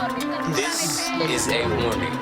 This is a warning.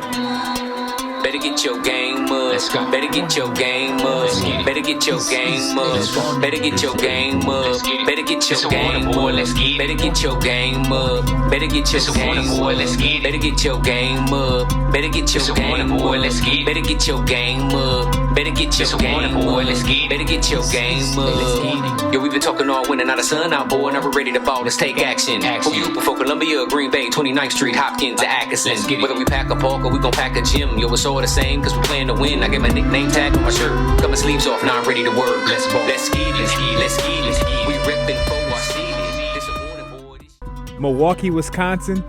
Better get your game up. Let's go. Better get your game up. Better get your game up. Better get your game up. Better get your game up. Better get your game up. Better get your game up. Better get your game up. Better get your game up. Better get your game up. Better get your game up. Better get your game up. Yo, we been talking all winter, now the sun out, boy. Now we're ready to ball. Let's take action. Who you for Columbia, Green Bay, 29th Street, Hopkins, or Atkinson? Whether we pack a park or we gon' pack a gym, yo, it's all the same, cause we playing to win. I get my nickname tag on my shirt. Cut my sleeves off, now I'm ready to work. Let's ball. Let's get it. Let's get it. We reppin' for our city. This a warning, boy. Milwaukee, Wisconsin.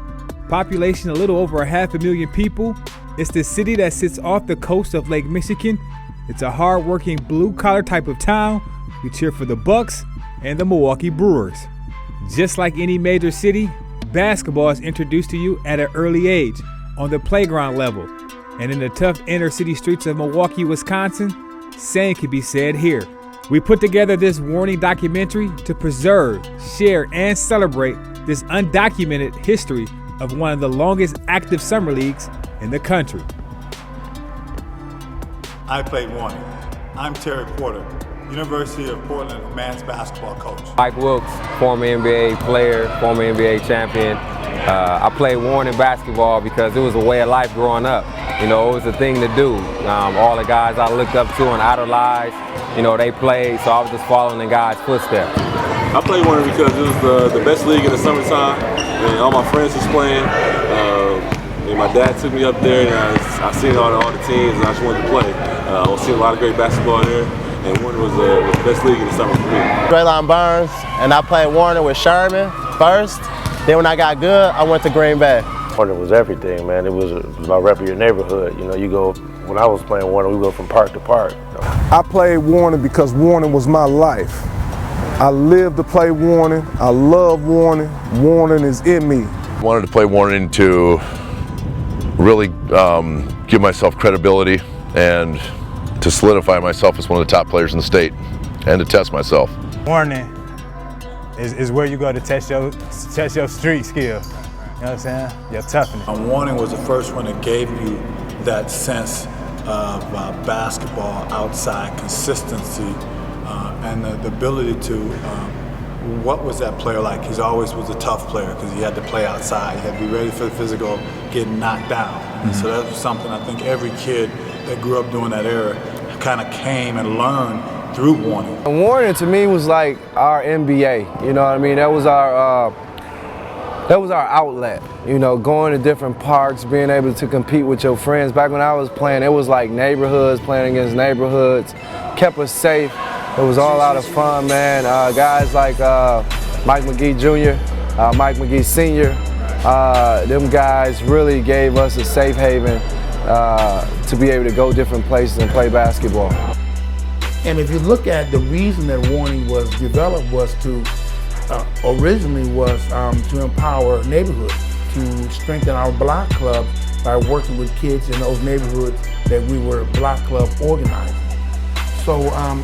Population a little over 500,000 people. It's the city that sits off the coast of Lake Michigan. It's a hard-working, blue-collar type of town. We cheer for the Bucks and the Milwaukee Brewers. Just like any major city, basketball is introduced to you at an early age, on the playground level. And in the tough inner city streets of Milwaukee, Wisconsin, same can be said here. We put together this warning documentary to preserve, share, and celebrate this undocumented history of one of the longest active summer leagues in the country. I played warning. I'm Terry Porter, University of Portland men's basketball coach. Mike Wilkes, former NBA player, former NBA champion. I played warning basketball because it was a way of life growing up. You know, it was a thing to do. All the guys I looked up to and idolized, you know, they played, so I was just following in guys' footsteps. I played warning because it was the best league in the summertime, and all my friends was playing. And my dad took me up there, and I seen all the teams, and I just wanted to play. I seen a lot of great basketball there, and Warner was the best league in the summer for me. Draylon Burns, and I played Warner with Sherman first. Then when I got good, I went to Green Bay. Warner was everything, man. It was about repping your neighborhood. You know, you go, when I was playing Warner, we go from park to park. You know. I played Warner because Warner was my life. I lived to play Warner. I love Warner. Warner is in me. I wanted to play Warner to really give myself credibility and to solidify myself as one of the top players in the state and to test myself. Warning is where you go to test your street skill. You know what I'm saying? Your toughness. Warning was the first one that gave you that sense of basketball outside consistency and the ability to, what was that player like? He always was a tough player because he had to play outside. He had to be ready for the physical, getting knocked down. Mm-hmm. So that was something I think every kid that grew up during that era kind of came and learned through Warning. Warning to me was like our NBA, you know what I mean? That was our outlet, you know, going to different parks, being able to compete with your friends. Back when I was playing, it was like neighborhoods, playing against neighborhoods, kept us safe. It was all out of fun, man. Guys like Mike McGee Jr., Mike McGee Sr., them guys really gave us a safe haven to be able to go different places and play basketball. And if you look at the reason that Warning was developed was to, originally was to empower neighborhoods, to strengthen our block club by working with kids in those neighborhoods that we were block club organizing. So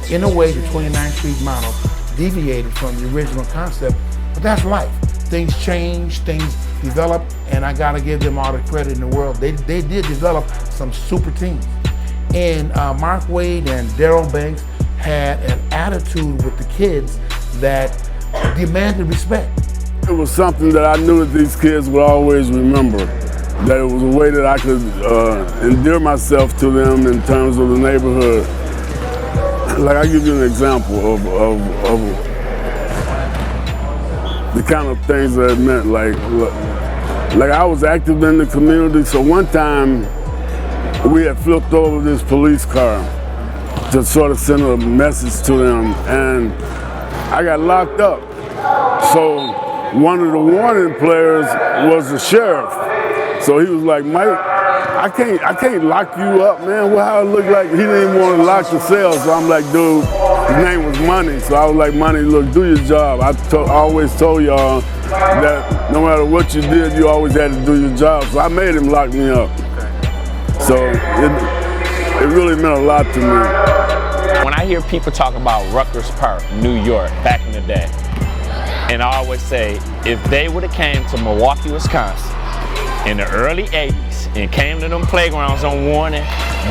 in a way, the 29th Street model deviated from the original concept, but that's life. Things change, things develop, and I gotta give them all the credit in the world. They did develop some super teams. And Mark Wade and Darryl Banks had an attitude with the kids that demanded respect. It was something that I knew that these kids would always remember, that it was a way that I could endear myself to them in terms of the neighborhood. Like, I'll give you an example of the kind of things that it meant. Like I was active in the community, so one time we had flipped over this police car to sort of send a message to them, and I got locked up. So one of the Warning players was the sheriff. So he was like, Mike, I can't lock you up, man. Well, how it looked like he didn't even want to lock the cell. So I'm like, dude, his name was Money. So I was like, Money, look, do your job. I always told y'all that no matter what you did, you always had to do your job. So I made him lock me up. So it really meant a lot to me. When I hear people talk about Rutgers Park, New York, back in the day, and I always say, if they would have came to Milwaukee, Wisconsin, in the early 80s and came to them playgrounds on Warning,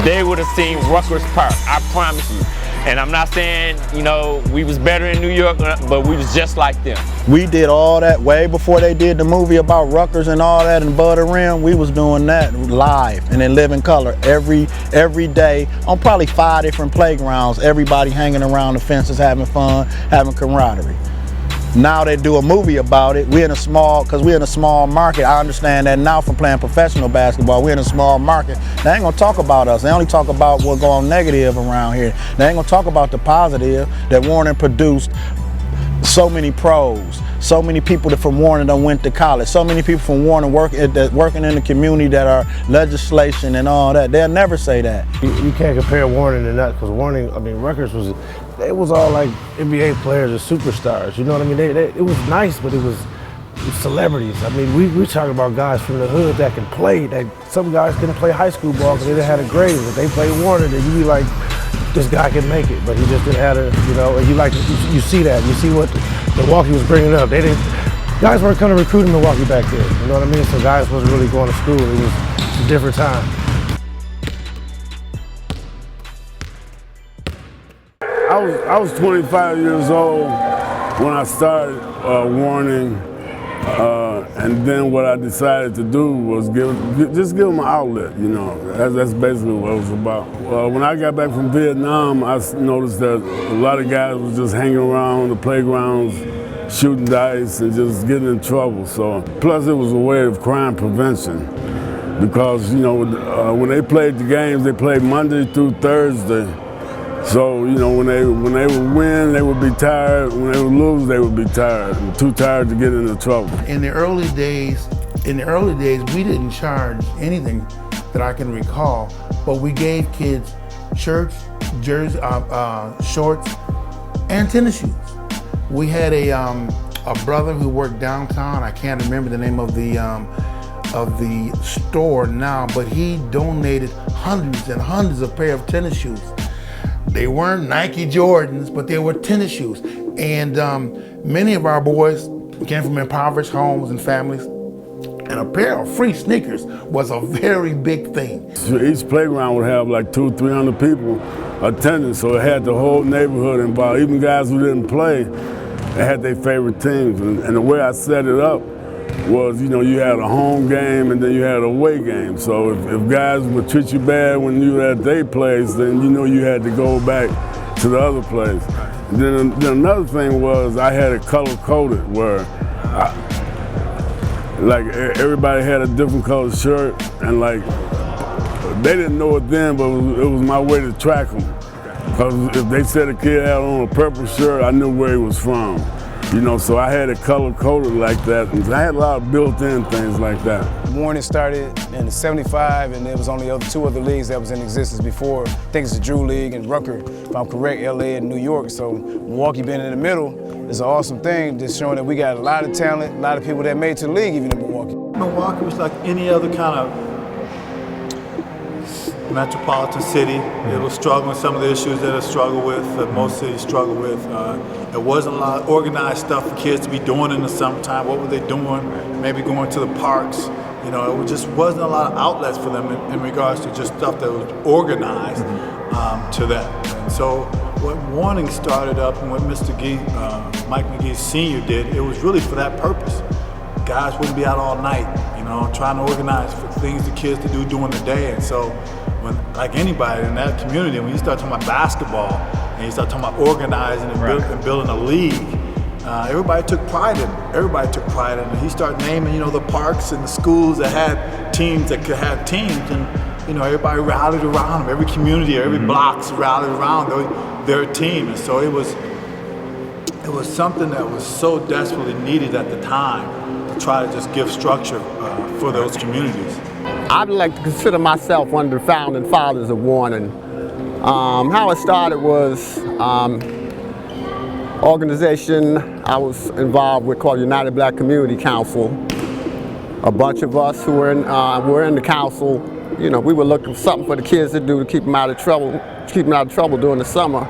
they would have seen Rutgers Park, I promise you. And I'm not saying, you know, we was better in New York, but we was just like them. We did all that way before they did the movie about Rutgers and all that and Above the Rim. We was doing that live and in living color every day on probably 5 different playgrounds, everybody hanging around the fences, having fun, having camaraderie. Now they do a movie about it. We're in a small, because we're in a small market. I understand that now from playing professional basketball. We're in a small market. They ain't gonna talk about us. They only talk about what's going negative around here. They ain't gonna talk about the positive that Warren produced so many pros, so many people that from Warren that went to college, so many people from Warren working in the community that are legislation and all that. They'll never say that. You can't compare Warren and that because Warren, I mean, Rutgers was, it was all like NBA players or superstars. You know what I mean? It was nice, but it was celebrities. I mean, we talking about guys from the hood that can play. That some guys couldn't play high school ball because they didn't have a grade. If they played Warren, then you be like, this guy can make it, but he just didn't have a, you know, and you see that. You see what Milwaukee was bringing up. Guys weren't coming to recruit in Milwaukee back then. You know what I mean? So guys wasn't really going to school. It was a different time. I was 25 years old when I started Warning, and then what I decided to do was just give them an outlet, you know. That's basically what it was about. When I got back from Vietnam, I noticed that a lot of guys was just hanging around the playgrounds, shooting dice and just getting in trouble. So, plus it was a way of crime prevention because, you know, when they played the games, they played Monday through Thursday. So, you know, when they would win, they would be tired. When they would lose, they would be tired, and too tired to get into trouble. In the early days, we didn't charge anything that I can recall, but we gave kids shirts, jerseys, shorts, and tennis shoes. We had a brother who worked downtown. I can't remember the name of the store now, but he donated hundreds and hundreds of pair of tennis shoes. They weren't Nike Jordans, but they were tennis shoes. And many of our boys came from impoverished homes and families, and a pair of free sneakers was a very big thing. So each playground would have like 200-300 people attending, so it had the whole neighborhood involved. Even guys who didn't play, they had their favorite teams. And the way I set it up was, you know, you had a home game and then you had a away game. So if guys would treat you bad when you were at their place, then you know you had to go back to the other place. And then another thing was I had it color-coded where like everybody had a different color shirt, and like they didn't know it then, but it was my way to track them. Because if they said a kid had on a purple shirt, I knew where he was from. You know, so I had it color-coded like that. And I had a lot of built-in things like that. Warning started in '75, and there was only two other leagues that was in existence before. I think it's the Drew League and Rutgers, if I'm correct, LA and New York. So Milwaukee being in the middle is an awesome thing, just showing that we got a lot of talent, a lot of people that made it to the league even in Milwaukee. Milwaukee was like any other kind of metropolitan city. It was struggling with some of the issues that it struggled with, that most cities struggle with. There wasn't a lot of organized stuff for kids to be doing in the summertime. What were they doing? Maybe going to the parks. You know, it just wasn't a lot of outlets for them in regards to just stuff that was organized to that. And so what Warning started up and what Mr. Mike McGee Sr. did, it was really for that purpose. Guys wouldn't be out all night, you know, trying to organize for things the kids to do during the day. And so when, like anybody in that community, when you start talking about basketball and you start talking about organizing and building a league, everybody took pride in it. Everybody took pride in it. He started naming, you know, the parks and the schools that had teams that could have teams, and you know, everybody rallied around them. Every community, every blocks rallied around their team, and so it was something that was so desperately needed at the time to try to just give structure for those communities. I'd like to consider myself one of the founding fathers of Warning. How it started was organization I was involved with called United Black Community Council. A bunch of us who were in the council, you know, we were looking for something for the kids to do to keep them out of trouble during the summer.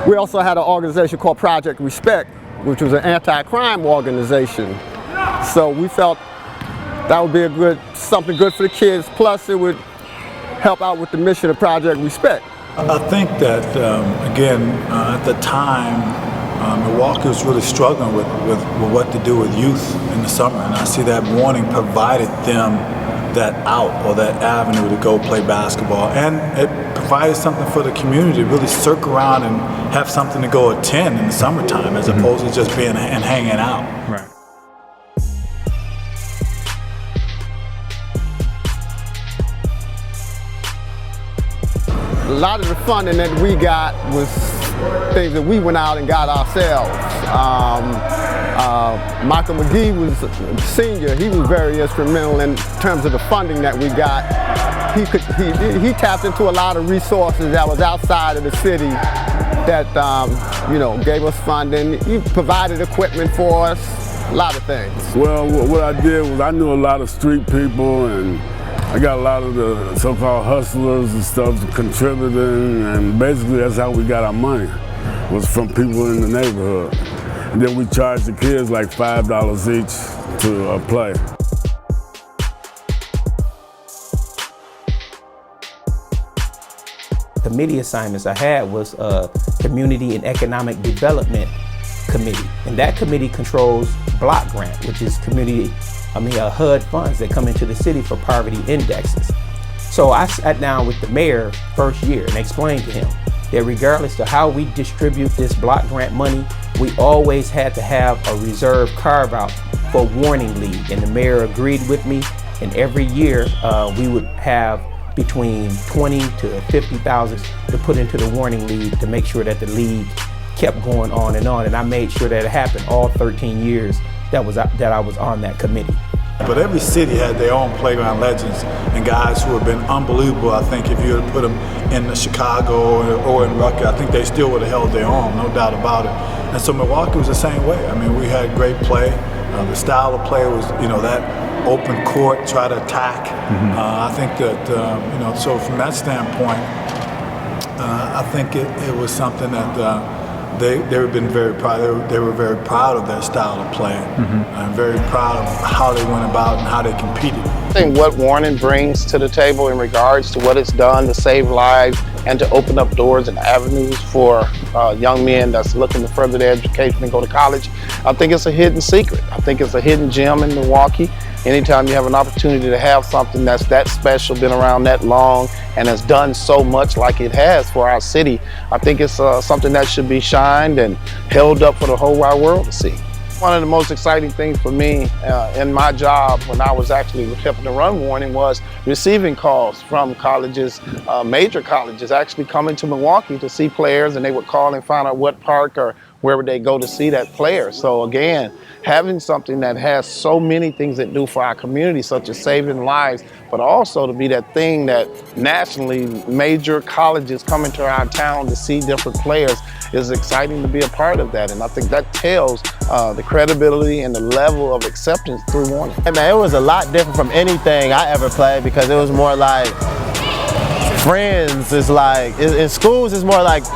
We also had an organization called Project Respect, which was an anti-crime organization. So we felt that would be something good for the kids. Plus, it would help out with the mission of Project Respect. I think that, again, at the time, Milwaukee was really struggling with what to do with youth in the summer, and I see that Warning provided them that out or that avenue to go play basketball, and it provided something for the community to really circle around and have something to go attend in the summertime as opposed to just being and hanging out. Right. A lot of the funding that we got was things that we went out and got ourselves. Michael McGee was a senior. He was very instrumental in terms of the funding that we got. He tapped into a lot of resources that was outside of the city that gave us funding. He provided equipment for us, a lot of things. Well, what I did was I knew a lot of street people, and I got a lot of the so-called hustlers and stuff contributing, and basically that's how we got our money, was from people in the neighborhood. And then we charged the kids like $5 each to play. Committee assignments I had was a Community and Economic Development Committee. And that committee controls block grant, which is HUD funds that come into the city for poverty indexes. So I sat down with the mayor first year and explained to him that regardless of how we distribute this block grant money, we always had to have a reserve carve out for Warning League. And the mayor agreed with me, and every year we would have between 20 to 50,000 to put into the Warning League to make sure that the league kept going on. And I made sure that it happened all 13 years that I was on that committee. But every city had their own playground legends and guys who have been unbelievable. I think if you had put them in Chicago or in Rutgers, I think they still would have held their own, no doubt about it. And so Milwaukee was the same way. I mean, we had great play. The style of play was, that open court, try to attack. I think that, so from that standpoint, I think it was something that they have been very proud. They were very proud of their style of play, and very proud of how they went about and how they competed. I think what Warning brings to the table in regards to what it's done to save lives and to open up doors and avenues for young men that's looking to further their education and go to college, I think it's a hidden secret. I think it's a hidden gem in Milwaukee. Anytime you have an opportunity to have something that's that special, been around that long, and has done so much like it has for our city, I think it's something that should be shined and held up for the whole wide world to see. One of the most exciting things for me in my job when I was actually helping to run Warning was receiving calls from colleges, major colleges, actually coming to Milwaukee to see players, and they would call and find out what park or where would they go to see that player. So again, having something that has so many things that do for our community, such as saving lives, but also to be that thing that nationally major colleges come into our town to see different players, is exciting to be a part of that. And I think that tells the credibility and the level of acceptance through Warning. Hey man, it was a lot different from anything I ever played, because it was more like friends. It's like, in schools it's more like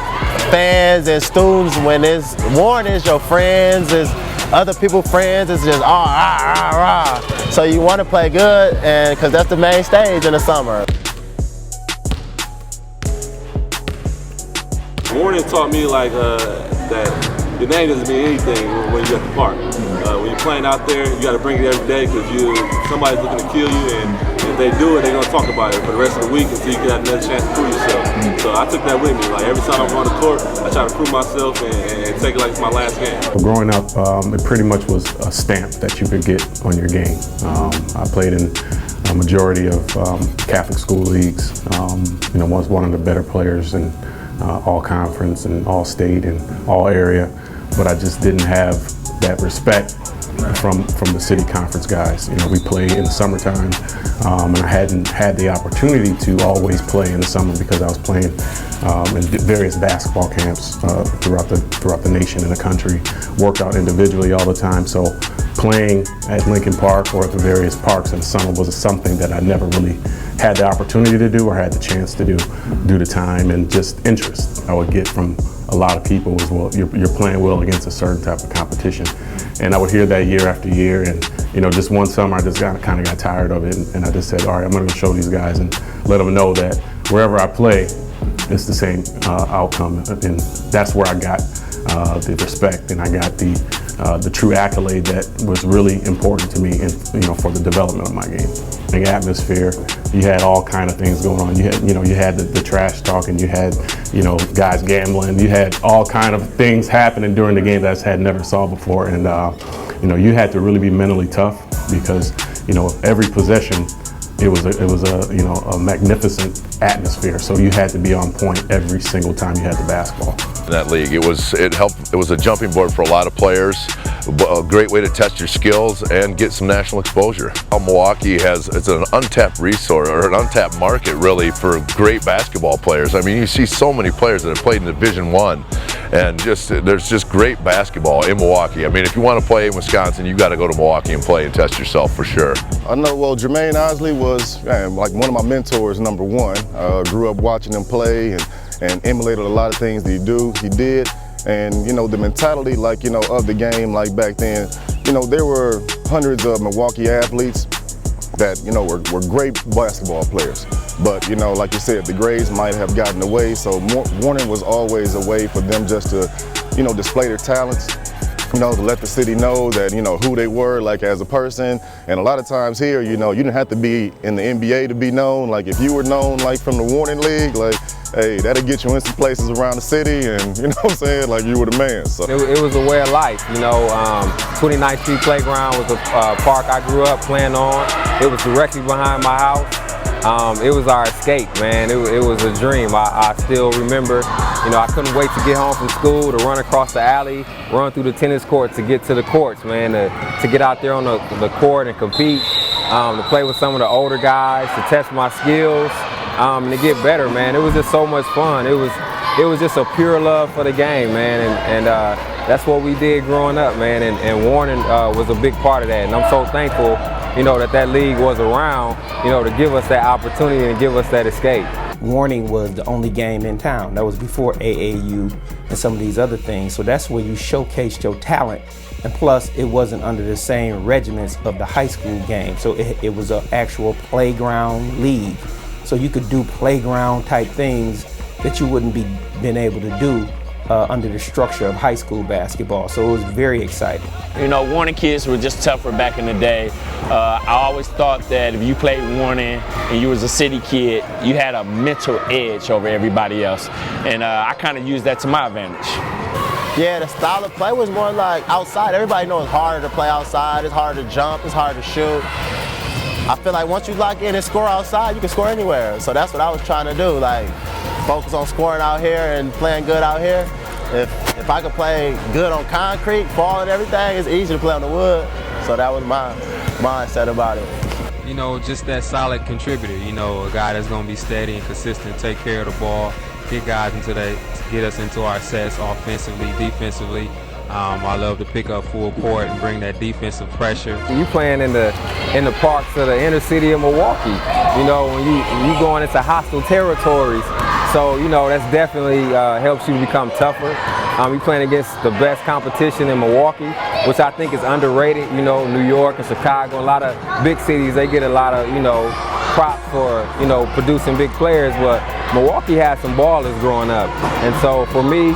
fans and students. When it's Warning, it's your friends, it's other people's friends, it's just rah, rah, rah. So you want to play good, and because that's the main stage in the summer. Warning taught me that your name doesn't mean anything when you're at the park. When you're playing out there, you got to bring it every day, because somebody's looking to kill you, and if they do it, they're gonna talk about it for the rest of the week until you get another chance to prove yourself. So I took that with me. Like every time I'm on the court, I try to prove myself and take it like it's my last game. Growing up, it pretty much was a stamp that you could get on your game. I played in a majority of Catholic school leagues. Was one of the better players in all conference and all state and all area, but I just didn't have that respect from the city conference guys. We play in the summertime, and I hadn't had the opportunity to always play in the summer because I was playing in various basketball camps throughout the nation and the country. Worked out individually all the time, so playing at Lincoln Park or at the various parks in the summer was something that I never really had the opportunity to do or had the chance to do due to time and just interest I would get from a lot of people. Was, well, you're playing well against a certain type of competition, And I would hear that year after year, and just one summer I just kind of got tired of it, and I just said, all right, I'm going to show these guys and let them know that wherever I play, it's the same outcome, and that's where I got the respect, and I got the true accolade that was really important to me, and for the development of my game. The atmosphere, you had all kind of things going on. You had the trash talking, you had guys gambling, you had all kind of things happening during the game that I had never saw before, and you had to really be mentally tough because every possession it was a magnificent atmosphere. So you had to be on point every single time you had the basketball. In that league, it was a jumping board for a lot of players, a great way to test your skills and get some national exposure. Milwaukee it's an untapped resource, or an untapped market really, for great basketball players. I mean, you see so many players that have played in Division I, and there's just great basketball in Milwaukee. I mean, if you want to play in Wisconsin, you got to go to Milwaukee and play and test yourself for sure. I know, well, Jermaine Osley was like one of my mentors, number one. Grew up watching him play and emulated a lot of things that he did. And, the mentality, of the game, like back then, there were hundreds of Milwaukee athletes that, were great basketball players. But, like you said, the grades might have gotten away, so Warren was always a way for them just to, display their talents, to let the city know that, who they were, like, as a person. And a lot of times here, you didn't have to be in the NBA to be known. Like, if you were known, like, from the Warning League, like, hey, that'll get you in some places around the city, and you know what I'm saying, like, you were the man. So it was a way of life, 29th Street Playground was a park I grew up playing on. It was directly behind my house. It was our escape, man. It was a dream. I still remember, I couldn't wait to get home from school, to run across the alley, run through the tennis court to get to the courts, man, to get out there on the court and compete, to play with some of the older guys, to test my skills, and to get better, man. It was just so much fun. It was just a pure love for the game, man, and that's what we did growing up, man, and Warren was a big part of that, and I'm so thankful, that league was around, to give us that opportunity and give us that escape. Warning was the only game in town. That was before AAU and some of these other things. So that's where you showcased your talent. And plus, it wasn't under the same regiments of the high school game. So it was an actual playground league. So you could do playground type things that you wouldn't been able to do under the structure of high school basketball. So it was very exciting. Warren kids were just tougher back in the day. I always thought that if you played Warren and you was a city kid, you had a mental edge over everybody else. And I kind of used that to my advantage. Yeah, the style of play was more like outside. Everybody knows it's harder to play outside, it's harder to jump, it's harder to shoot. I feel like once you lock in and score outside, you can score anywhere. So that's what I was trying to do, like focus on scoring out here and playing good out here. If I could play good on concrete, fall and everything, it's easy to play on the wood. So that was my mindset about it. Just that solid contributor, a guy that's going to be steady and consistent, take care of the ball, get guys get us into our sets offensively, defensively. I love to pick up full court and bring that defensive pressure. You playing in the parks of the inner city of Milwaukee, when you going into hostile territories. So, that's definitely helps you become tougher. You're playing against the best competition in Milwaukee, which I think is underrated. New York and Chicago, a lot of big cities, they get a lot of, props for, producing big players, but Milwaukee had some ballers growing up. And so for me,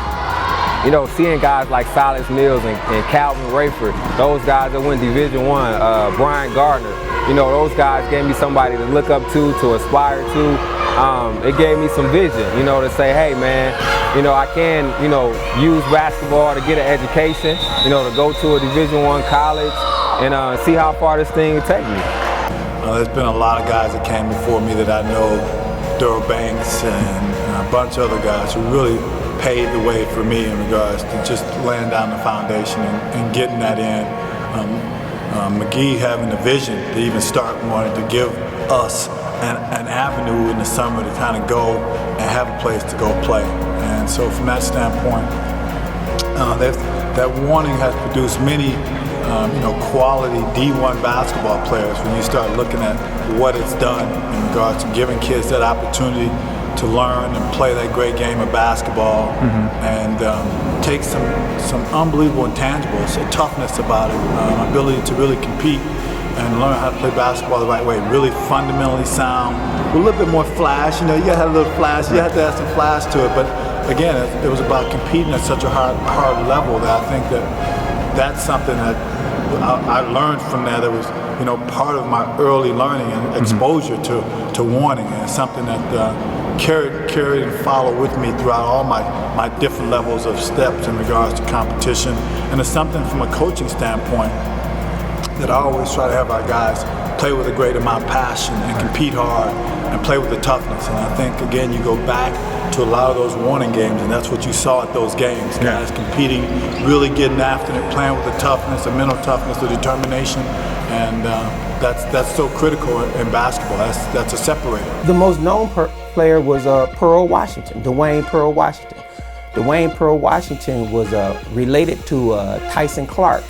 seeing guys like Silas Mills and Calvin Rayford, those guys that went Division I, Brian Gardner, those guys gave me somebody to look up to aspire to. It gave me some vision, to say, hey man, I can, use basketball to get an education, to go to a Division I college and see how far this thing will take me. There's been a lot of guys that came before me that I know, Durrell Banks and a bunch of other guys who really paved the way for me in regards to just laying down the foundation and getting that in. McGee having a vision to even start wanting to give us an avenue in the summer to kind of go and have a place to go play. And so from that standpoint, that Warning has produced many quality D1 basketball players when you start looking at what it's done in regards to giving kids that opportunity to learn and play that great game of basketball. And takes some unbelievable intangibles, a toughness about it, ability to really compete and learn how to play basketball the right way, really fundamentally sound, with a little bit more flash. You know, you gotta have a little flash, you have to have some flash to it, but again, it was about competing at such a hard level that I think that's something that I learned from that. It was, you know, part of my early learning and exposure to warning, and something that carried and followed with me throughout all my different levels of steps in regards to competition. And it's something from a coaching standpoint that I always try to have our guys play with a great amount of passion and compete hard and play with the toughness. And I think, again, you go back to a lot of those warning games, and that's what you saw at those games. Guys competing, really getting after it, playing with the toughness, the mental toughness, the determination, and that's so critical in basketball. That's a separator. The most known player was Pearl Washington, Dwayne Pearl Washington. Dwayne Pearl Washington was related to Tyson Clark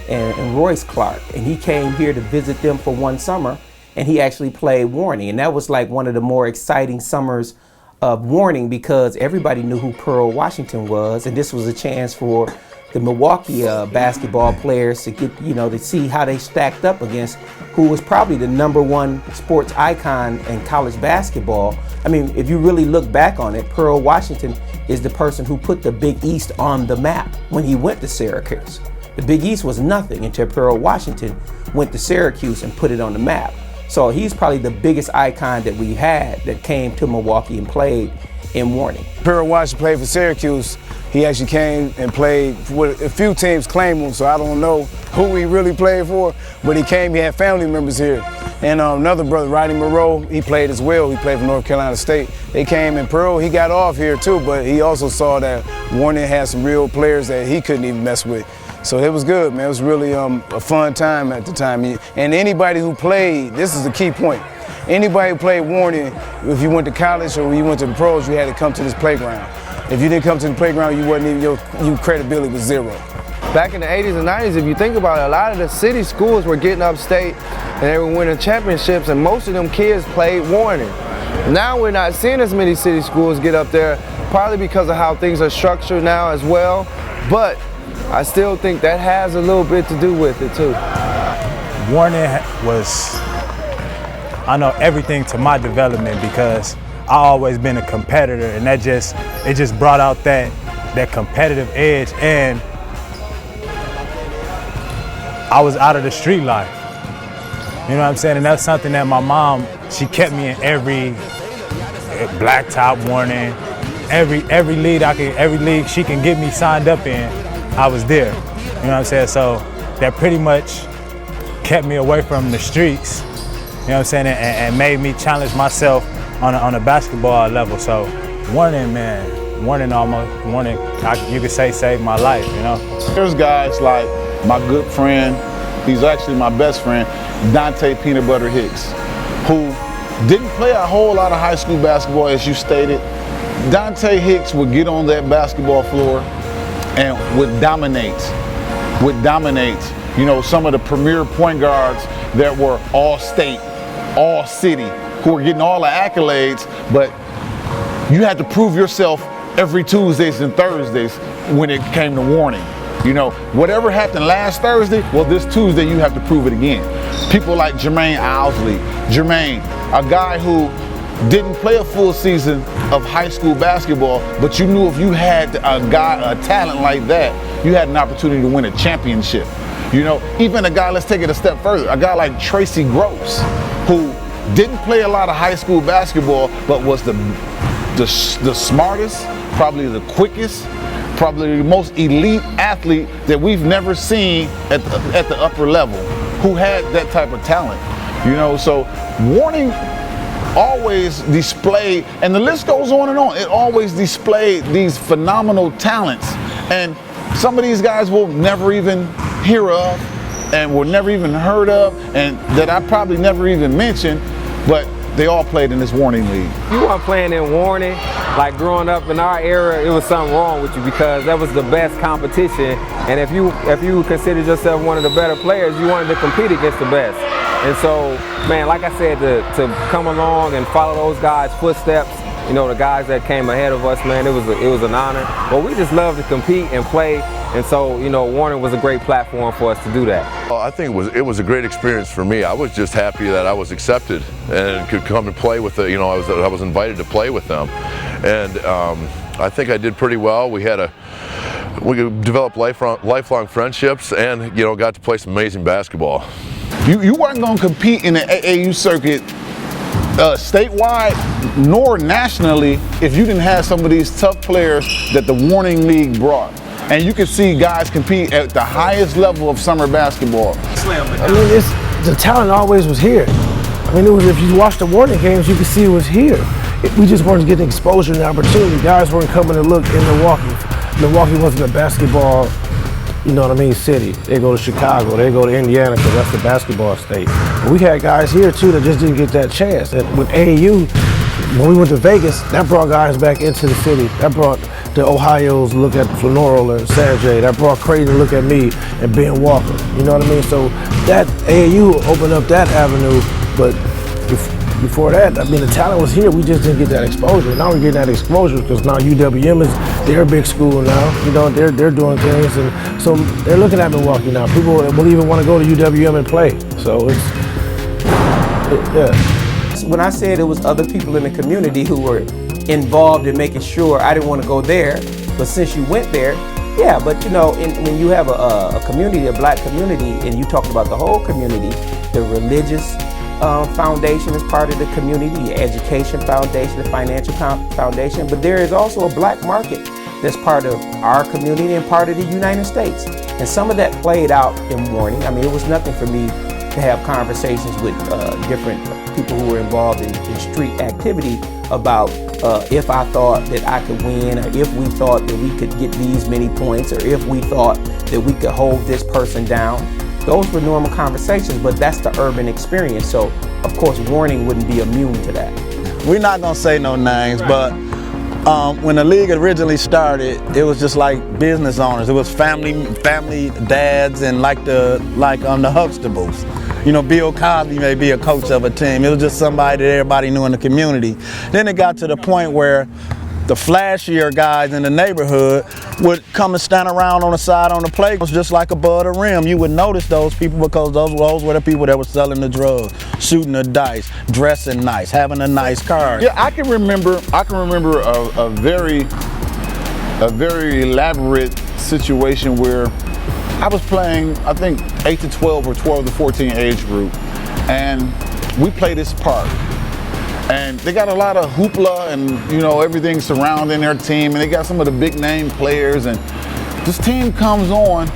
and Royce Clark, and he came here to visit them for one summer, and he actually played warning, and that was like one of the more exciting summers of warning because everybody knew who Pearl Washington was, and this was a chance for the Milwaukee basketball players to get, you know, to see how they stacked up against who was probably the #1 sports icon in college basketball. I mean, if you really look back on it, Pearl Washington is the person who put the Big East on the map when he went to Syracuse. The Big East was nothing until Pearl Washington went to Syracuse and put it on the map. So he's probably the biggest icon that we had that came to Milwaukee and played in warning. Pearl Washington played for Syracuse. He actually came and played for a few teams claimed him, so I don't know who he really played for, but he came, he had family members here. And another brother, Rodney Moreau, he played as well. He played for North Carolina State. They came and Pearl, he got off here too, but he also saw that Warning had some real players that he couldn't even mess with. So it was good, man. It was really a fun time at the time. And anybody who played, this is the key point. Anybody who played Warning, if you went to college or you went to the pros, you had to come to this playground. If you didn't come to the playground, you wasn't even, your credibility was zero. Back in the 80s and 90s, if you think about it, a lot of the city schools were getting upstate and they were winning championships, and most of them kids played Warning. Now we're not seeing as many city schools get up there, probably because of how things are structured now as well, but I still think that has a little bit to do with it too. Warning was, I know, everything to my development because I always been a competitor, and it just brought out that competitive edge, and I was out of the street life. You know what I'm saying? And that's something that my mom, she kept me in every blacktop Warning, every league every league she can get me signed up in, I was there. You know what I'm saying? So that pretty much kept me away from the streets, you know what I'm saying, and made me challenge myself on a basketball level. So Warning, man, Warning, you could say saved my life, you know? There's guys like my good friend, he's actually my best friend, Dante Peanut Butter Hicks, who didn't play a whole lot of high school basketball, as you stated. Dante Hicks would get on that basketball floor and would dominate, you know, some of the premier point guards that were all state, all city, who were getting all the accolades, but you had to prove yourself every Tuesdays and Thursdays when it came to Warning. You know, whatever happened last Thursday, well, this Tuesday you have to prove it again. People like Jermaine Owsley. Jermaine, a guy who didn't play a full season of high school basketball, but you knew if you had a talent like that, you had an opportunity to win a championship. You know, even a guy, let's take it a step further, a guy like Tracy Gross, who didn't play a lot of high school basketball, but was the smartest, probably the quickest, probably the most elite athlete that we've never seen at the upper level, who had that type of talent. You know, so Warning always displayed, and the list goes on and on, it always displayed these phenomenal talents. And some of these guys will never even hear of, and were never even heard of, and that I probably never even mentioned, but they all played in this Warning league. You weren't playing in Warning, like growing up in our era, it was something wrong with you because that was the best competition. And if you considered yourself one of the better players, you wanted to compete against the best. And so, man, like I said, to come along and follow those guys' footsteps, you know, the guys that came ahead of us, man, it was an honor. But we just love to compete and play, and so, you know, Warning was a great platform for us to do that. Well, I think it was a great experience for me. I was just happy that I was accepted and could come and play with the, you know, I was invited to play with them, and I think I did pretty well. We developed lifelong friendships, and, you know, got to play some amazing basketball. You weren't going to compete in the AAU circuit statewide nor nationally if you didn't have some of these tough players that the Warning League brought. And you could see guys compete at the highest level of summer basketball. I mean, the talent always was here. I mean, if you watch the Warning games, you could see it was here. We just weren't getting exposure and opportunity. Guys weren't coming to look in Milwaukee. Milwaukee wasn't a basketball, you know what I mean, city. They go to Chicago, they go to Indiana because that's the basketball state. But we had guys here too that just didn't get that chance. And with AAU, when we went to Vegas, that brought guys back into the city. That brought the Ohio's look at Flanoro and Sanjay. That brought Creighton to look at me and Ben Walker. You know what I mean? So that AAU opened up that avenue, but before that, I mean, the talent was here. We just didn't get that exposure. Now we're getting that exposure because now UWM is their big school now. You know, they're doing things, and so they're looking at Milwaukee now. People will even want to go to UWM and play. So yeah. When I said it was other people in the community who were involved in making sure, I didn't want to go there, but since you went there, yeah. But you know, when you have a community, a black community, and you talk about the whole community, the religious foundation is part of the community, the education foundation, the financial foundation, but there is also a black market that's part of our community and part of the United States. And some of that played out in Warning. I mean, it was nothing for me to have conversations with different people who were involved in street activity about if I thought that I could win, or if we thought that we could get these many points, or if we thought that we could hold this person down. Those were normal conversations, but that's the urban experience. So, of course, Warning wouldn't be immune to that. We're not gonna say no names, but when the league originally started, it was just like business owners. It was family dads and like the Huxtables. You know, Bill Cosby may be a coach of a team. It was just somebody that everybody knew in the community. Then it got to the point where the flashier guys in the neighborhood would come and stand around on the side on the playgrounds just like above the rim. You would notice those people because those were the people that were selling the drugs, shooting the dice, dressing nice, having a nice car. Yeah, I can remember a very elaborate situation where I was playing, I think 8 to 12 or 12 to 14 age group, and we played this park. And they got a lot of hoopla and, you know, everything surrounding their team, and they got some of the big name players, and this team comes on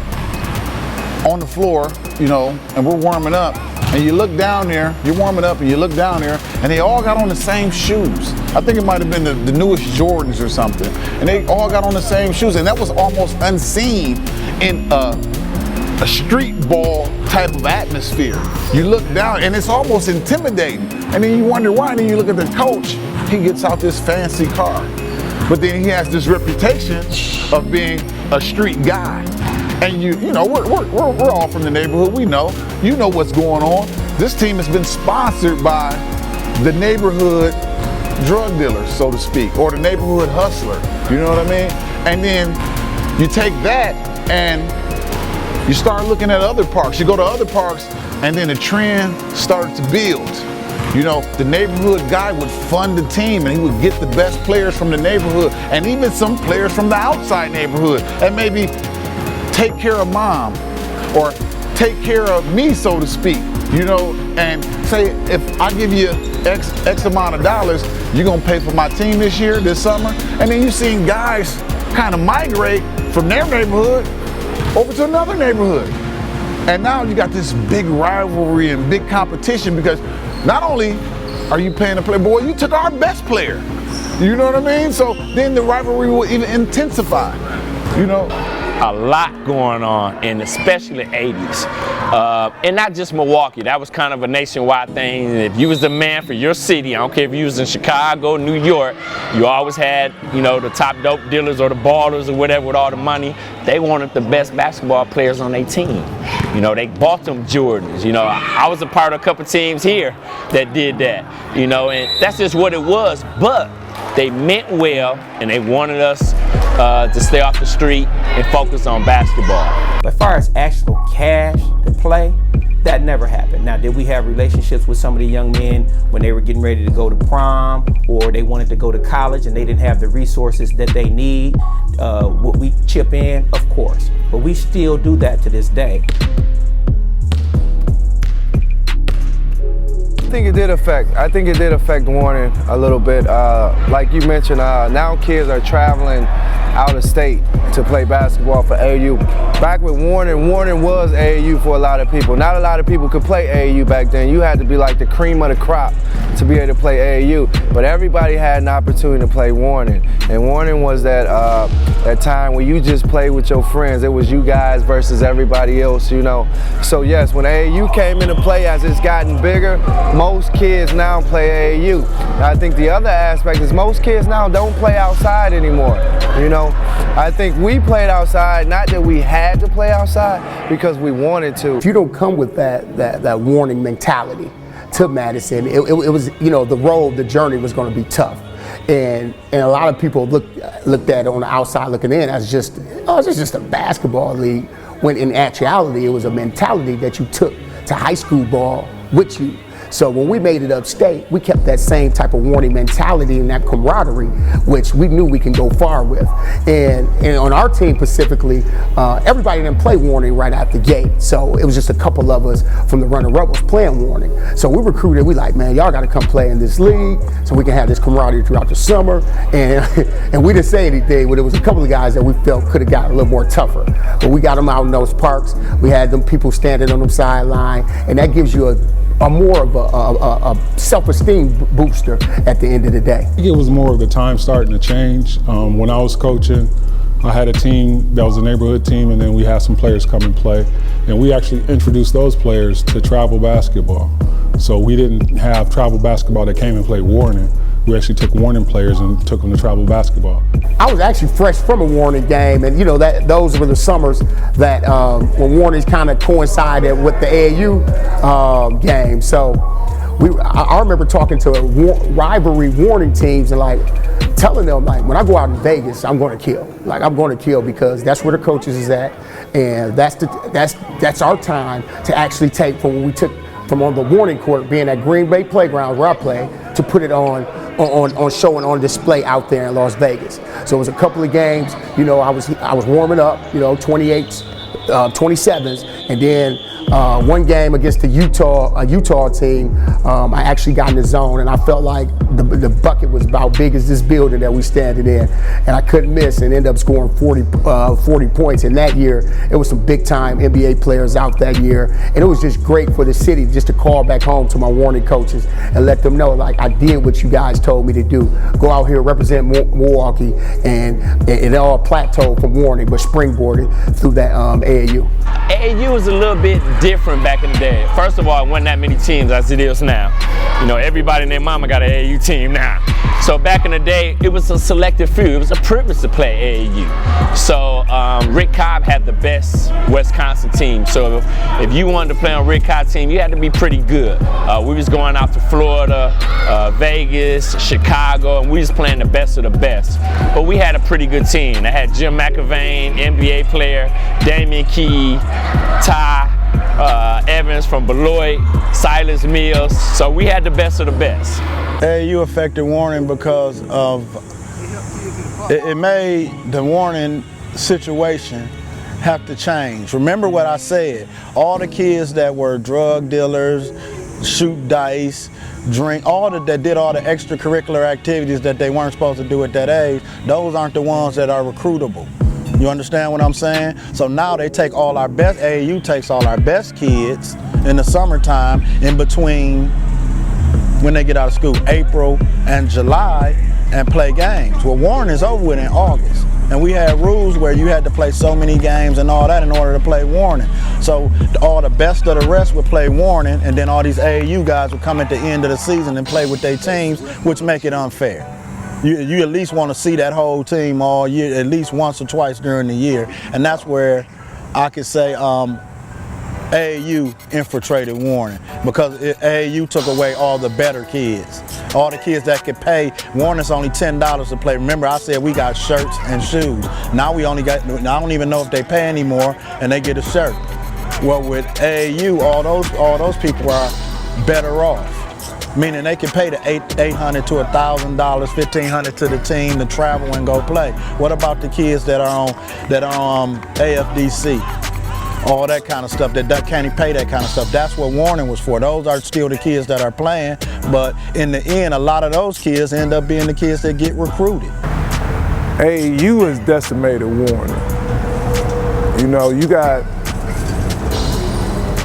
the floor, you know, and we're warming up, and you look down there, you're warming up and you look down there, and they all got on the same shoes. I think it might have been the newest Jordans or something, and they all got on the same shoes, and that was almost unseen in a street ball type of atmosphere. You look down and it's almost intimidating. And then you wonder why. And then you look at the coach, he gets out this fancy car. But then he has this reputation of being a street guy. And you know, we're all from the neighborhood, we know. You know what's going on. This team has been sponsored by the neighborhood drug dealer, so to speak, or the neighborhood hustler, you know what I mean? And then you take that and you start looking at other parks. You go to other parks, and then the trend started to build. You know, the neighborhood guy would fund the team, and he would get the best players from the neighborhood, and even some players from the outside neighborhood, and maybe take care of mom, or take care of me, so to speak. You know, and say, if I give you X amount of dollars, you're gonna pay for my team this year, this summer, and then you're seeing guys kind of migrate from their neighborhood over to another neighborhood. And now you got this big rivalry and big competition because not only are you paying a player, boy, you took our best player. You know what I mean? So then the rivalry will even intensify, you know? A lot going on, and especially 80s. And not just Milwaukee, that was kind of a nationwide thing. If you was the man for your city, I don't care if you was in Chicago, New York, you always had, you know, the top dope dealers or the ballers or whatever with all the money. They wanted the best basketball players on their team. You know, they bought them Jordans. You know, I was a part of a couple teams here that did that, you know, and that's just what it was. But They meant well, and they wanted us to stay off the street and focus on basketball. But as far as actual cash to play, that never happened. Now, did we have relationships with some of the young men when they were getting ready to go to prom, or they wanted to go to college and they didn't have the resources that they need? Would we chip in? Of course. But we still do that to this day. I think it did affect Warren a little bit. Like you mentioned, now kids are traveling out of state to play basketball for AAU. Back with Warren was AAU for a lot of people. Not a lot of people could play AAU back then. You had to be like the cream of the crop to be able to play AAU. But everybody had an opportunity to play Warren. And Warren was that time when you just played with your friends. It was you guys versus everybody else, you know. So yes, when AAU came into play, as it's gotten bigger, most kids now play AAU. I think the other aspect is most kids now don't play outside anymore, you know. I think we played outside, not that we had to play outside, because we wanted to. If you don't come with that warning mentality to Madison, it was, you know, the journey was going to be tough. And a lot of people looked at it on the outside looking in as just, oh, it's just a basketball league, when in actuality it was a mentality that you took to high school ball with you. So when we made it upstate, we kept that same type of warning mentality and that camaraderie, which we knew we can go far with. And on our team specifically, everybody didn't play warning right out the gate. So it was just a couple of us from the Runner Rebels playing warning. So we recruited, we like, man, y'all got to come play in this league so we can have this camaraderie throughout the summer. And we didn't say anything, but it was a couple of guys that we felt could have got a little more tougher. But we got them out in those parks. We had them people standing on the sideline, and that gives you a more of a self-esteem booster at the end of the day. I think it was more of the time starting to change. When I was coaching, I had a team that was a neighborhood team, and then we had some players come and play. And we actually introduced those players to travel basketball. So we didn't have travel basketball that came and played Warren. We actually took Warren players and took them to travel basketball. I was actually fresh from a Warren game, and you know those were the summers that when Warren's kind of coincided with the AAU game. So I remember talking to rivalry Warren teams and like telling them, like, when I go out in Vegas, I'm going to kill. Like, I'm going to kill because that's where the coaches is at, and that's our time to actually take from when we took from on the Warren court, being at Green Bay Playground where I play, to put it on show and on display out there in Las Vegas. So it was a couple of games, you know, I was warming up, you know, 28s, 27s, and then one game against the Utah team, I actually got in the zone, and I felt like the bucket was about big as this building that we standing in, and I couldn't miss, and ended up scoring 40 points. And that year, it was some big time NBA players out that year, and it was just great for the city just to call back home to my Warren coaches and let them know, like, I did what you guys told me to do. Go out here, represent Milwaukee, and it all plateaued from Warren, but springboarded through that AAU. AAU was a little bit different back in the day. First of all, it wasn't that many teams as it is now. You know, everybody and their mama got an AAU team now. So back in the day, it was a selective few. It was a privilege to play AAU. So Rick Cobb had the best Wisconsin team. So if you wanted to play on Rick Cobb's team, you had to be pretty good. We was going out to Florida, Vegas, Chicago, and we was playing the best of the best. But we had a pretty good team. They had Jim McIlvain, NBA player, Damian Key, Ty Evans from Beloit, Silas Mills. So we had the best of the best. AAU affected Warren because of it made the Warren situation have to change. Remember what I said, all the kids that were drug dealers, shoot dice, drink, that did all the extracurricular activities that they weren't supposed to do at that age, those aren't the ones that are recruitable. You understand what I'm saying? So now they take all our best, AAU takes all our best kids in the summertime in between when they get out of school, April and July, and play games. Well, Warren is over with in August. And we had rules where you had to play so many games and all that in order to play Warren. So all the best of the rest would play Warren, and then all these AAU guys would come at the end of the season and play with their teams, which make it unfair. You at least want to see that whole team all year, at least once or twice during the year. And that's where I could say AAU infiltrated Warren, because AAU took away all the better kids. All the kids that could pay, Warner's only $10 to play. Remember, I said we got shirts and shoes. Now we only got, I don't even know if they pay anymore, and they get a shirt. Well, with AAU, all those people are better off. Meaning they can pay the $800 to $1,000, $1,500 to the team to travel and go play. What about the kids that are on AFDC? All that kind of stuff, that can't even pay that kind of stuff. That's what Warning was for. Those are still the kids that are playing, but in the end, a lot of those kids end up being the kids that get recruited. AAU has decimated Warning. You know, you got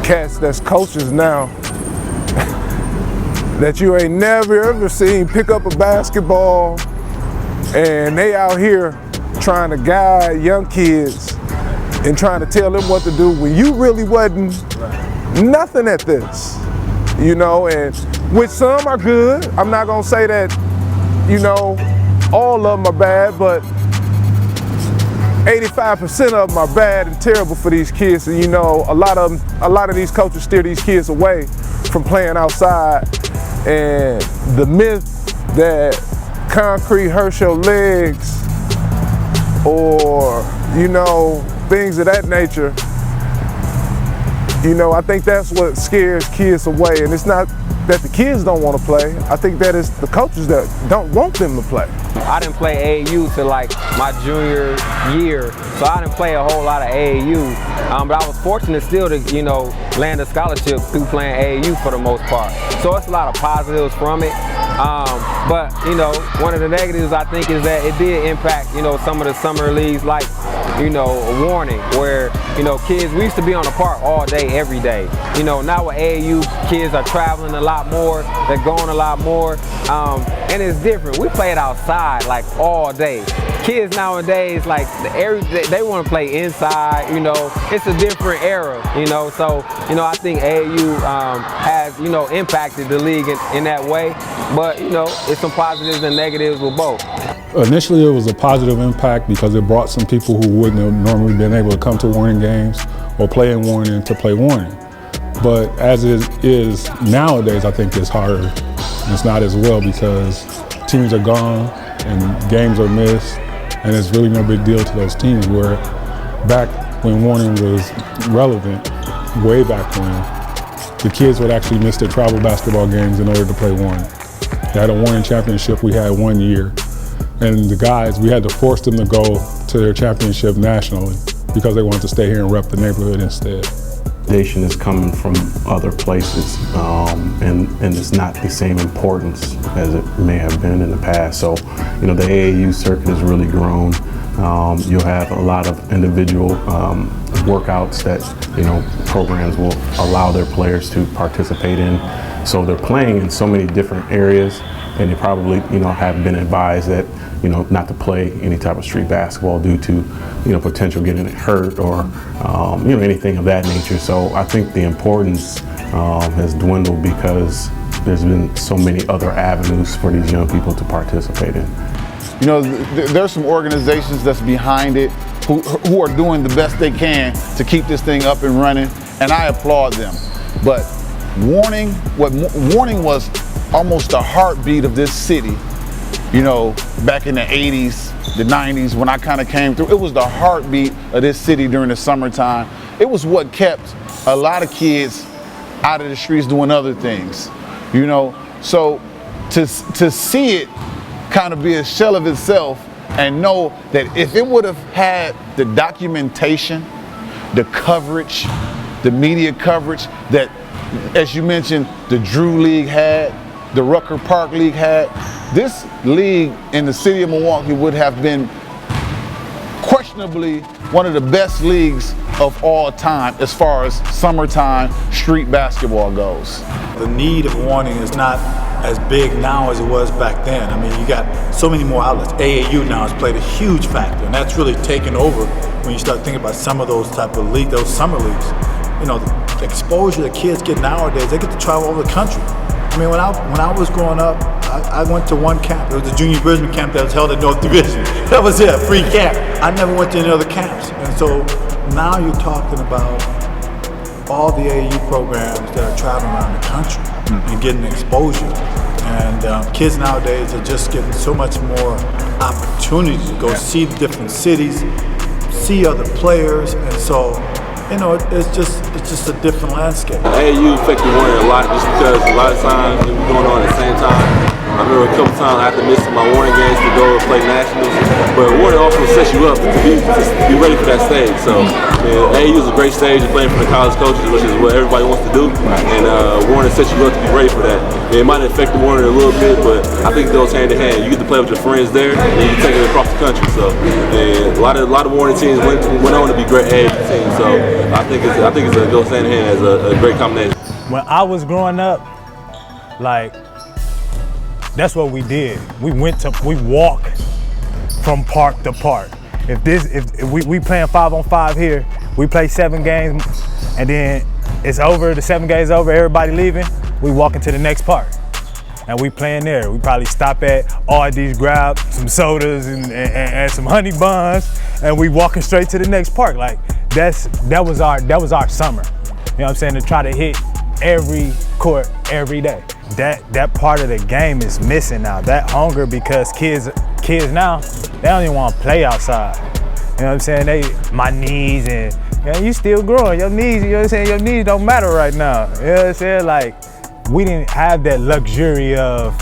cats that's coaches now that you ain't never ever seen pick up a basketball, and they out here trying to guide young kids and trying to tell them what to do when you really wasn't nothing at this, you know, and which some are good. I'm not gonna say that, you know, all of them are bad, but 85% of them are bad and terrible for these kids. And you know, a lot of these coaches steer these kids away from playing outside. And the myth that concrete hurts your legs, or, you know, things of that nature, you know, I think that's what scares kids away. And it's not that the kids don't want to play. I think that it's the coaches that don't want them to play. I didn't play AAU till like my junior year, so I didn't play a whole lot of AAU. But I was fortunate still to, you know, land a scholarship through playing AAU for the most part. So it's a lot of positives from it. But, you know, one of the negatives I think is that it did impact, you know, some of the summer leagues like, you know, Warning, where, you know, kids, we used to be on the park all day, every day. You know, now with AAU, kids are traveling a lot more, they're going a lot more, and it's different. We played outside like all day. Kids nowadays, like, they want to play inside, you know, it's a different era, you know, so, you know, I think AAU has, you know, impacted the league in that way, but, you know, it's some positives and negatives with both. Initially, it was a positive impact because it brought some people who wouldn't have normally been able to come to Warning games or play in Warning to play Warning. But as it is nowadays, I think it's harder. And it's not as well because teams are gone and games are missed, and it's really no big deal to those teams, where back when Warning was relevant, way back when, the kids would actually miss their travel basketball games in order to play Warning. They had a Warning championship we had 1 year, and the guys, we had to force them to go to their championship nationally because they wanted to stay here and rep the neighborhood instead. Nation is coming from other places, and it's not the same importance as it may have been in the past. So, you know, the AAU circuit has really grown. You'll have a lot of individual workouts that, you know, programs will allow their players to participate in. So they're playing in so many different areas, and they probably, you know, have been advised that, you know, not to play any type of street basketball due to, you know, potential getting hurt or, you know, anything of that nature. So I think the importance has dwindled because there's been so many other avenues for these young people to participate in. You know, there's some organizations that's behind it who are doing the best they can to keep this thing up and running, and I applaud them. But Warning was almost the heartbeat of this city. You know, back in the 80s, the 90s, when I kind of came through, it was the heartbeat of this city during the summertime. It was what kept a lot of kids out of the streets doing other things, you know? So to see it kind of be a shell of itself and know that if it would have had the documentation, the coverage, the media coverage that, as you mentioned, the Drew League had, the Rucker Park League had, this league in the city of Milwaukee would have been questionably one of the best leagues of all time as far as summertime street basketball goes. The need of Warning is not as big now as it was back then. I mean, you got so many more outlets. AAU now has played a huge factor, and that's really taken over when you start thinking about some of those type of leagues, those summer leagues. You know, the exposure the kids get nowadays, they get to travel over the country. I mean, when I was growing up, I went to one camp. It was the Junior Bridgman camp that was held at North Division. That was it, a free camp. I never went to any other camps. And so now you're talking about all the AAU programs that are traveling around the country and getting exposure. And kids nowadays are just getting so much more opportunity to go see different cities, see other players, and so, you know, it's just a different landscape. AAU affected Warner a lot just because a lot of times it was going on at the same time. I remember a couple times I had to miss my Warner games to go and play nationals, but Warner also sets you up to be ready for that stage. So AAU is a great stage to play for the college coaches, which is what everybody wants to do, and Warner sets you up to be ready for that. It might affect the Warner a little bit, but I think it goes hand in hand. You get to play with your friends there, and you can take it across the country. So a lot of Warner teams went on to be great AAU teams. So I think it goes hand in hand as a great combination. When I was growing up, like, that's what we did. We walked from park to park. If we playing 5-on-5 here, we play 7 games, and then it's over, the 7 games over, everybody leaving, we walk into the next park. And we playing there. We probably stop at Aldi's, grab some sodas and some honey buns, and we walking straight to the next park. Like, that was our summer. You know what I'm saying? To try to hit every court every day. That part of the game is missing now. That hunger, because kids now, they don't even want to play outside. You know what I'm saying? My knees, and you still growing. Your knees, you know what I'm saying? Your knees don't matter right now. You know what I'm saying? Like, we didn't have that luxury of,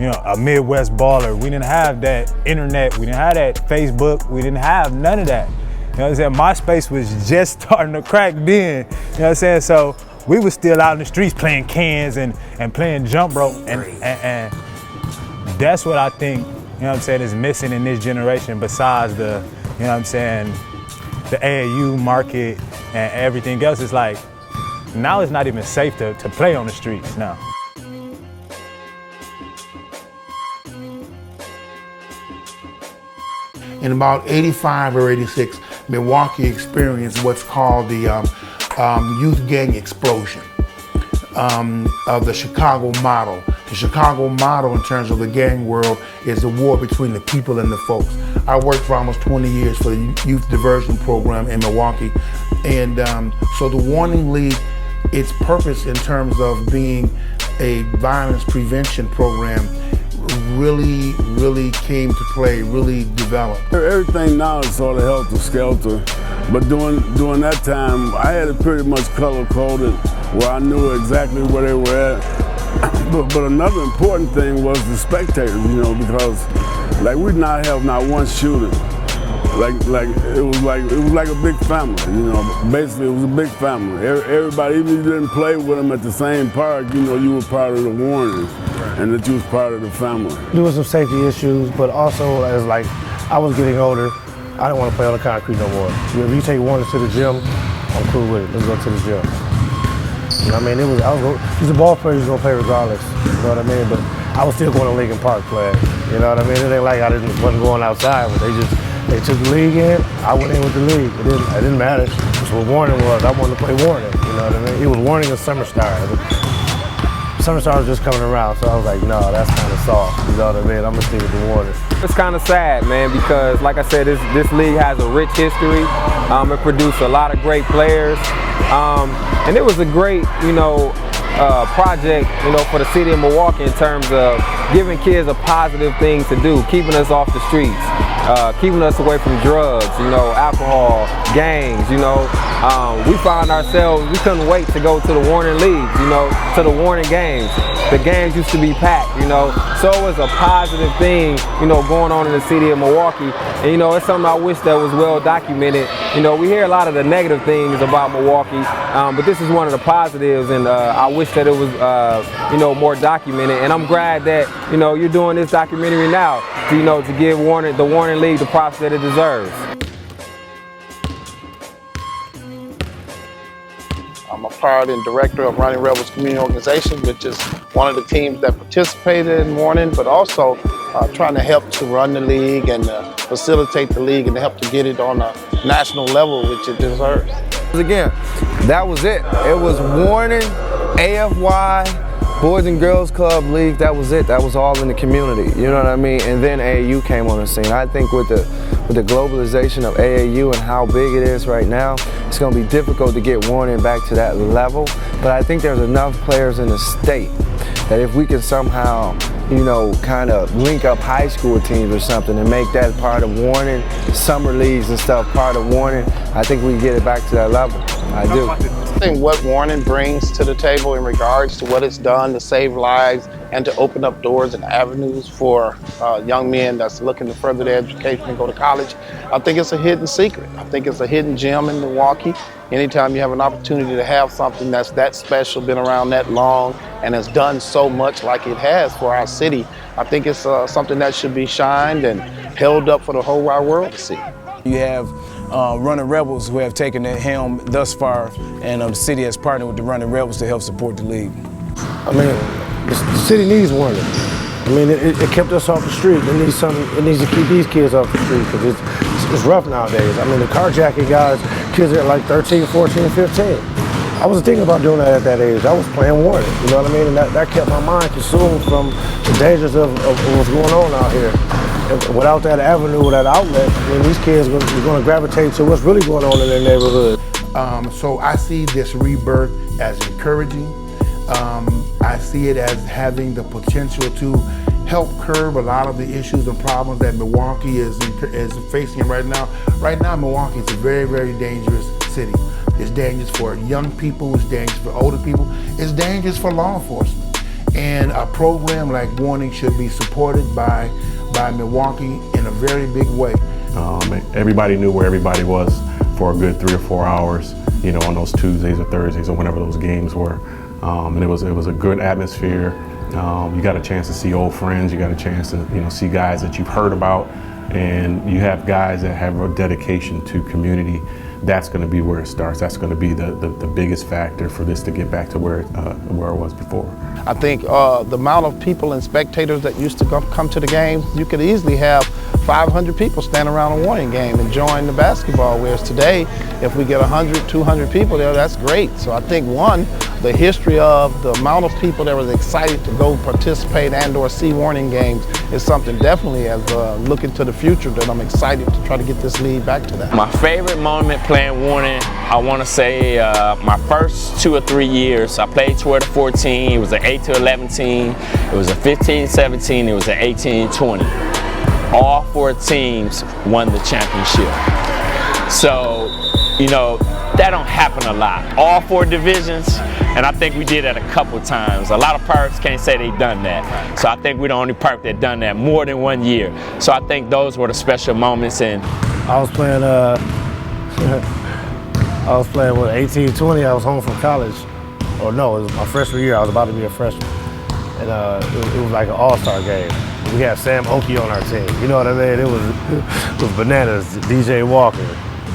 you know, a Midwest baller. We didn't have that internet. We didn't have that Facebook. We didn't have none of that. You know what I'm saying? MySpace was just starting to crack then. You know what I'm saying? So we was still out in the streets playing cans and playing jump rope, and that's what I think, you know what I'm saying, is missing in this generation, besides the, you know what I'm saying, the AAU market and everything else. It's like, now it's not even safe to play on the streets now. In about 85 or 86, Milwaukee experienced what's called the youth gang explosion of the Chicago model. The Chicago model in terms of the gang world is the war between the people and the folks. I worked for almost 20 years for the youth diversion program in Milwaukee. And so the Warning League, its purpose in terms of being a violence prevention program really came to play, really developed. Everything now is sort of helter-skelter, but during that time, I had it pretty much color-coded where I knew exactly where they were at. But another important thing was the spectators, you know, because like we not have not one shooting. It was like a big family, you know. Basically, it was a big family. Everybody, even if you didn't play with them at the same park, you know, you were part of the Warning, and that you was part of the family. There was some safety issues, but also as like I was getting older, I didn't want to play on the concrete no more. If you take Warner to the gym, I'm cool with it. Let's go to the gym. You know what I mean? He's a ball player, he's gonna play regardless. You know what I mean? But I was still going to Lincoln Park playing. You know what I mean? It ain't like I wasn't going outside, but they took the league in, I went in with the league. It didn't matter. That's what Warning was. I wanted to play Warning, you know what I mean? It was Warning and Summer Star. Summer Star was just coming around, so I was like, no, that's kind of soft, you know what I mean? I'm gonna stick with the Warning. It's kind of sad, man, because like I said, this league has a rich history. It produced a lot of great players. And it was a great, you know, project, you know, for the city of Milwaukee in terms of giving kids a positive thing to do, keeping us off the streets, keeping us away from drugs, you know, alcohol, gangs, you know. We found ourselves, we couldn't wait to go to the Warning Leagues, you know, to the Warning games. The games used to be packed, you know. So it was a positive thing, you know, going on in the city of Milwaukee. And, you know, it's something I wish that was well documented. You know, we hear a lot of the negative things about Milwaukee, but this is one of the positives, and I wish that it was, you know, more documented. And I'm glad that, you know, you're doing this documentary now, to, you know, to give the Warning League the props that it deserves. I'm a part and director of Running Rebels Community Organization, which is one of the teams that participated in Warning, but also trying to help to run the league and facilitate the league and to help to get it on a national level, which it deserves. Again, that was it. It was Warning, AFY, Boys and Girls Club League, that was it. That was all in the community, you know what I mean? And then AAU came on the scene. I think with the globalization of AAU and how big it is right now, it's gonna be difficult to get Warning back to that level, but I think there's enough players in the state that if we can somehow, you know, kind of link up high school teams or something and make that part of Warren, summer leagues and stuff part of Warren, I think we can get it back to that level. I do. I think what Warren brings to the table in regards to what it's done to save lives and to open up doors and avenues for young men that's looking to further their education and go to college, I think it's a hidden secret. I think it's a hidden gem in Milwaukee. Anytime you have an opportunity to have something that's that special, been around that long, and has done so much like it has for our city, I think it's something that should be shined and held up for the whole wide world to see. You have Running Rebels who have taken the helm thus far, and the city has partnered with the Running Rebels to help support the league. I mean, the city needs Warren. I mean, it kept us off the street. It needs to keep these kids off the street because it's rough nowadays. I mean, the carjacking guys, kids are like 13, 14, 15. I was thinking about doing that at that age. I was playing Warren, you know what I mean? And that kept my mind consumed from the dangers of what's going on out here. And without that avenue, that outlet, I mean, these kids are going to gravitate to what's really going on in their neighborhood. So I see this rebirth as encouraging. I see it as having the potential to help curb a lot of the issues and problems that Milwaukee is facing right now. Right now, Milwaukee is a very, very dangerous city. It's dangerous for young people, it's dangerous for older people, it's dangerous for law enforcement. And a program like Warning should be supported by Milwaukee in a very big way. Everybody knew where everybody was for a good 3 or 4 hours, you know, on those Tuesdays or Thursdays or whenever those games were. And it was a good atmosphere. You got a chance to see old friends, you got a chance to, you know, see guys that you've heard about, and you have guys that have a dedication to community. That's going to be where it starts. That's going to be the biggest factor for this to get back to where it was before. I think the amount of people and spectators that used to come to the games, you could easily have 500 people stand around a Warning game enjoying the basketball, whereas today, if we get 100, 200 people there, that's great. So I think, one, the history of the amount of people that was excited to go participate and or see Warning games is something definitely, as looking to the future, that I'm excited to try to get this league back to that. My favorite moment playing Warning, I want to say my first 2 or 3 years. I played 12 to 14, it was an 8 to 11 team, it was a 15-17, it was an 18-20. All 4 teams won the championship. So, you know, that don't happen a lot. All 4 divisions, and I think we did that a couple times. A lot of parks can't say they've done that. So I think we're the only park that done that more than 1 year. So I think those were the special moments. And I was playing with 18-20. I was home from college. Or no, it was my freshman year. I was about to be a freshman. And it was like an all-star game. We had Sam Oki on our team. You know what I mean? It was bananas. DJ Walker,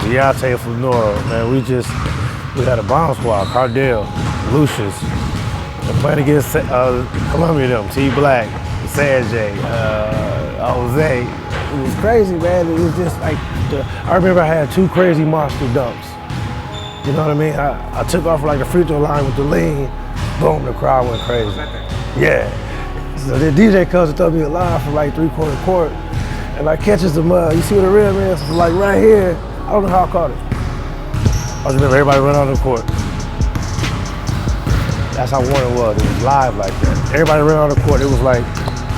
Deontay from Nora. Man, we had a bomb squad. Cardell, Lucius. And playing against Columbia, them, T Black, Sanjay, Jose. It was crazy, man. It was just like, I remember I had 2 crazy monster dunks. You know what I mean? I took off like a free throw line with the lean. Boom, the crowd went crazy. Yeah. So the DJ comes and throws me a line from like 3/4 court, and I catches the mud. You see where the rim is? It's like right here. I don't know how I caught it. I just remember everybody running on the court. That's how Warren was. It was live like that. Everybody ran on the court. It was like,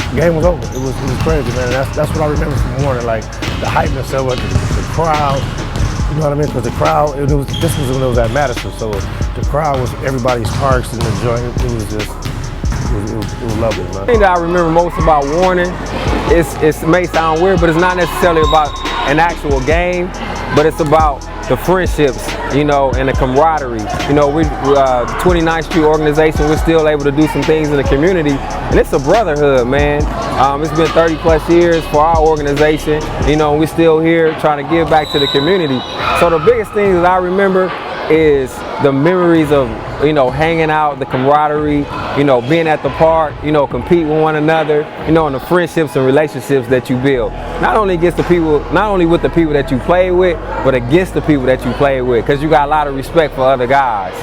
the game was over. It was crazy, man. That's what I remember from Warren, like the hypeness of it, the crowd. You know what I mean? Because the crowd, this was when it was at Madison, so the crowd was everybody's parks and the joint. It was just. It was lovely, man. The thing that I remember most about Warning, it may sound weird, but it's not necessarily about an actual game, but it's about the friendships, you know, and the camaraderie. You know, the 29th Street organization, we're still able to do some things in the community, and it's a brotherhood, man. It's been 30 plus years for our organization, you know, and we're still here trying to give back to the community. So the biggest thing that I remember is the memories of, you know, hanging out, the camaraderie, you know, being at the park, you know, compete with one another, you know, and the friendships and relationships that you build. Not only with the people that you play with, but against the people that you play with, because you got a lot of respect for other guys.